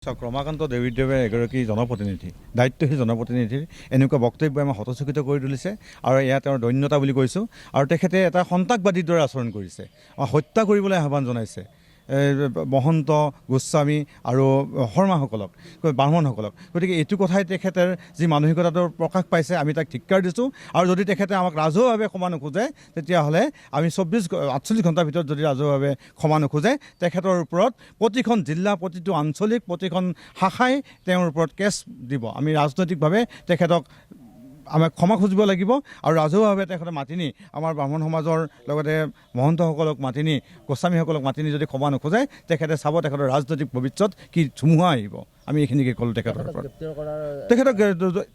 ৰমাকান্ত দেৱীদেৱে এগৰাকী জনপ্ৰতিনিধি, দায়িত্বশীল জনপ্ৰতিনিধিৰ এনেকুৱা বক্তব্য আমাক হতচকিত কৰি তুলিছে আৰু এয়া তেওঁৰ দৈন্যতা বুলি কৈছোঁ। আৰু তেখেতে এটা সন্ত্ৰাসবাদীৰ দৰে আচৰণ কৰিছে, হত্যা কৰিবলৈ আহ্বান জনাইছে মহন্ত, গোস্বামী আৰু শৰ্মাসকলক, ব্ৰাহ্মণসকলক। গতিকে এইটো কথাই তেখেতৰ যি মানসিকতাটো প্ৰকাশ পাইছে, আমি তাক ধিক্কাৰ দিছোঁ। আৰু যদি তেখেতে আমাক ৰাজহুৱাভাৱে ক্ষমা নোখোজে, তেতিয়াহ'লে আমি 48 ঘণ্টাৰ ভিতৰত যদি ৰাজহুৱাভাৱে ক্ষমা নোখোজে, তেখেতৰ ওপৰত প্ৰতিখন জিলা, প্ৰতিটো আঞ্চলিক, প্ৰতিখন শাখাই তেওঁৰ ওপৰত কেছ দিব। আমি ৰাজনৈতিকভাৱে তেখেতক আমাক ক্ষমা খুজিব লাগিব আৰু ৰাজহুৱাভাৱে তেখেতে মাতি নি আমাৰ ব্ৰাহ্মণ সমাজৰ লগতে মহন্তসকলক মাতি নি, গোস্বামীসকলক মাতি নি যদি ক্ষমা নোখোজে, তেখেতে চাব তেখেতৰ ৰাজনৈতিক ভৱিষ্যত কি ধুমুহা আহিব। আমি এইখিনিকে ক'লোঁ তেখেতৰ ওপৰত।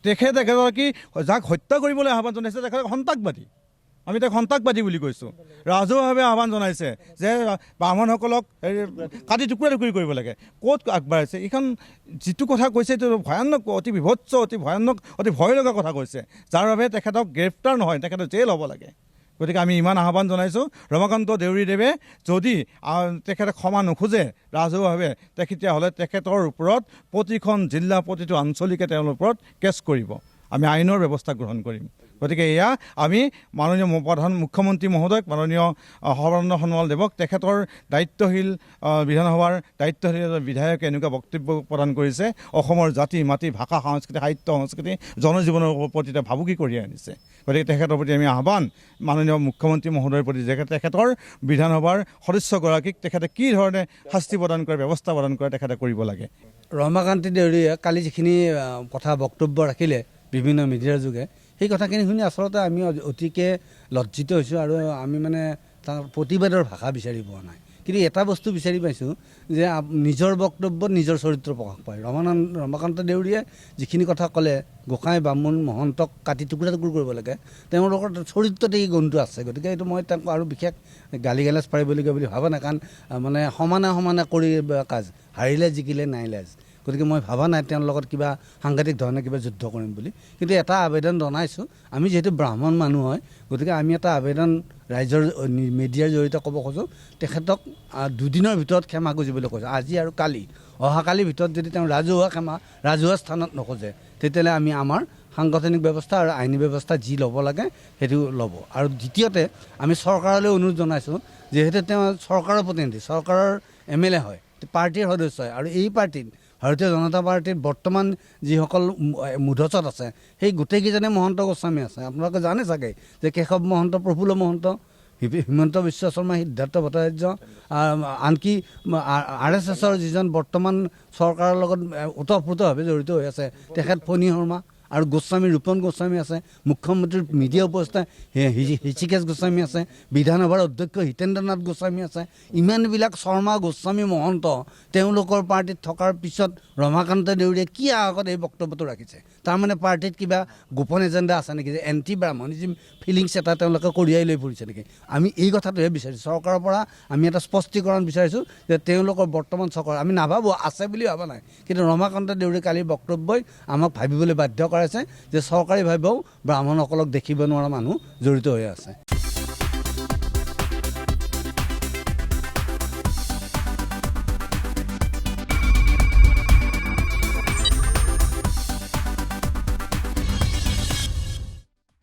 তেখেতে এগৰাকী যাক হত্যা কৰিবলৈ আহ্বান জনাইছে, তেখেতক সন্ত্ৰাসবাদী, আমি তাক সন্ত্ৰাসবাদী বুলি কৈছোঁ। ৰাজহুৱাভাৱে আহ্বান জনাইছে যে ব্ৰাহ্মণসকলক কাটি টুকুৰা টুকুৰি কৰিব লাগে। ক'ত আগবাঢ়িছে? এইখন যিটো কথা কৈছে এইটো ভয়ানক, অতি বিভৎস, অতি ভয়ানক, অতি ভয় লগা কথা কৈছে, যাৰ বাবে তেখেতক গ্ৰেপ্তাৰ নহয়, তেখেতক জেল হ'ব লাগে। গতিকে আমি ইমান আহ্বান জনাইছোঁ, ৰমাকান্ত দেউৰীদেৱে যদি তেখেতে ক্ষমা নোখোজে ৰাজহুৱাভাৱে, তেতিয়াহ'লে তেখেতৰ ওপৰত প্ৰতিখন জিলা, প্ৰতিটো আঞ্চলিকে তেওঁৰ ওপৰত কেছ কৰিব। আমি আইনৰ ব্যৱস্থা গ্ৰহণ কৰিম। গতিকে এয়া আমি মাননীয় মুখ্যমন্ত্ৰী মহোদয়ক, মাননীয় সৰ্বানন্দ সোণোৱাল দেৱক, তেখেতৰ দায়িত্বশীল বিধানসভাৰ দায়িত্বশীল বিধায়কে এনেকুৱা বক্তব্য প্ৰদান কৰিছে, অসমৰ জাতি, মাটি, ভাষা, সংস্কৃতি, সাহিত্য, সংস্কৃতি, জনজীৱনৰ প্ৰতি ভাবুকি কঢ়িয়াই আনিছে। গতিকে তেখেতৰ প্ৰতি আমি আহ্বান, মাননীয় মুখ্যমন্ত্ৰী মহোদয়ৰ প্ৰতি, যে তেখেতৰ বিধানসভাৰ সদস্যগৰাকীক তেখেতে কি ধৰণে শাস্তি প্ৰদান কৰে, ব্যৱস্থা প্ৰদান কৰে, তেখেতে কৰিব লাগে। ৰমাকান্ত দেউৰীয়ে কালি যিখিনি কথা বক্তব্য ৰাখিলে বিভিন্ন মিডিয়াৰ যোগে, সেই কথাখিনি শুনি আচলতে আমি অতিকে লজ্জিত হৈছোঁ আৰু আমি মানে তাৰ প্ৰতিবাদৰ ভাষা বিচাৰি পোৱা নাই। কিন্তু এটা বস্তু বিচাৰি পাইছোঁ যে নিজৰ বক্তব্যত নিজৰ চৰিত্ৰ প্ৰকাশ পায়। ৰমাকান্ত দেউৰীয়ে যিখিনি কথা ক'লে, গোসাঁই, ব্ৰাহ্মণ, মহন্তক কাটি টুকুৰা টুকুৰ কৰিব লাগে, তেওঁলোকৰ চৰিত্ৰতে এই গুণটো আছে। গতিকে এইটো মই তেওঁক আৰু বিশেষ গালি গালাজ পাৰিবলগীয়া বুলি ভাবা নাই, কাৰণ মানে সমানে সমানে কৰি কাজ, হাৰিলে জিকিলে নাই লাজ। গতিকে মই ভবা নাই তেওঁৰ লগত কিবা সাংঘাতিক ধৰণে কিবা যুদ্ধ কৰিম বুলি। কিন্তু এটা আবেদন জনাইছোঁ, আমি যিহেতু ব্ৰাহ্মণ মানুহ হয়, গতিকে আমি এটা আবেদন ৰাইজৰ মিডিয়াৰ জৰিয়তে ক'ব খোজোঁ, তেখেতক 2 দিনৰ ভিতৰত ক্ষমা খুজিবলৈ কৈছোঁ, আজি আৰু কালি। অহাকালিৰ ভিতৰত যদি তেওঁ ৰাজহুৱা স্থানত নোখোজে, তেতিয়াহ'লে আমি আমাৰ সাংগঠনিক ব্যৱস্থা আৰু আইনী ব্যৱস্থা যি ল'ব লাগে সেইটো ল'ব। আৰু দ্বিতীয়তে আমি চৰকাৰলৈ অনুৰোধ জনাইছোঁ, যিহেতু তেওঁ চৰকাৰৰ প্ৰতিনিধি, চৰকাৰৰ MLA হয়, পাৰ্টীৰ সদস্য হয়, আৰু এই পাৰ্টীত ভাৰতীয় জনতা পাৰ্টীৰ বৰ্তমান যিসকল মুধচত আছে, সেই গোটেইকেইজনে মহন্ত গোস্বামী আছে। আপোনালোকে জানে চাগে যে কেশৱ মহন্ত, প্ৰফুল্ল মহন্ত, হিমন্ত বিশ্ব শৰ্মা, সিদ্ধাৰ্থ ভট্টাচাৰ্য, আনকি RSSৰ যিজন বৰ্তমান চৰকাৰৰ লগত ওতঃপ্ৰোতভাৱে জড়িত হৈ আছে, তেখেত ফণী শৰ্মা, আৰু গোস্বামী, ৰূপন গোস্বামী আছে, মুখ্যমন্ত্ৰীৰ মিডিয়া উপদেষ্টা হৃষিকেশ গোস্বামী আছে, বিধানসভাৰ অধ্যক্ষ হিতেন্দ্ৰ নাথ গোস্বামী আছে। ইমানবিলাক শৰ্মা, গোস্বামী, মহন্ত তেওঁলোকৰ পাৰ্টীত থকাৰ পিছত ৰমাকান্ত দেউৰীয়ে কি আগত এই বক্তব্যটো ৰাখিছে? তাৰমানে পাৰ্টীত কিবা গোপন এজেণ্ডা আছে নেকি, যে এণ্টি ব্ৰাহ্মণিজিম ফিলিংছ এটা তেওঁলোকে কঢ়িয়াই লৈ ফুৰিছে নেকি? আমি এই কথাটোহে বিচাৰিছোঁ, চৰকাৰৰ পৰা আমি এটা স্পষ্টীকৰণ বিচাৰিছোঁ যে তেওঁলোকৰ বৰ্তমান চৰকাৰ, আমি নাভাবোঁ, আছে বুলি ভবা নাই, কিন্তু ৰমাকান্ত দেউৰী কালিৰ বক্তব্যই আমাক ভাবিবলৈ বাধ্য কৰাইছে যে চৰকাৰীভাৱেও ব্ৰাহ্মণসকলক দেখিব নোৱাৰা মানুহ জড়িত হৈ আছে।